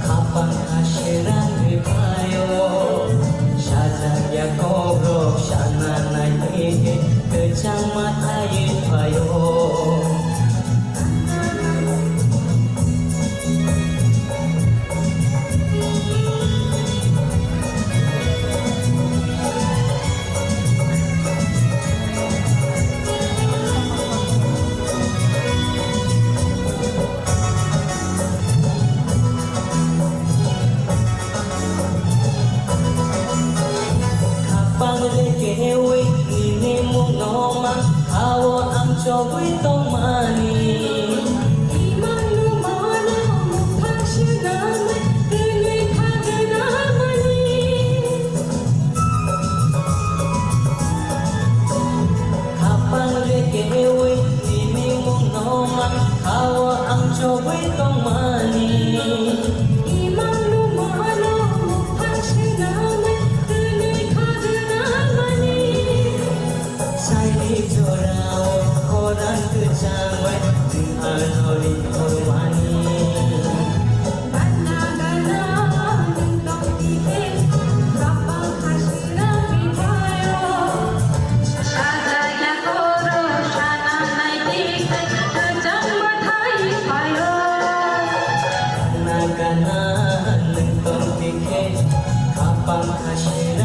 Kapan akhiran ribayo Syazaya kobrok Syana naik Kecamat air payo Kewe ini munoma hawa ang choy tong mani imang lumana mukhang sinama ini kaganamani kapang le kewe ini munoma hawa ang choy tong mani Kapan kasih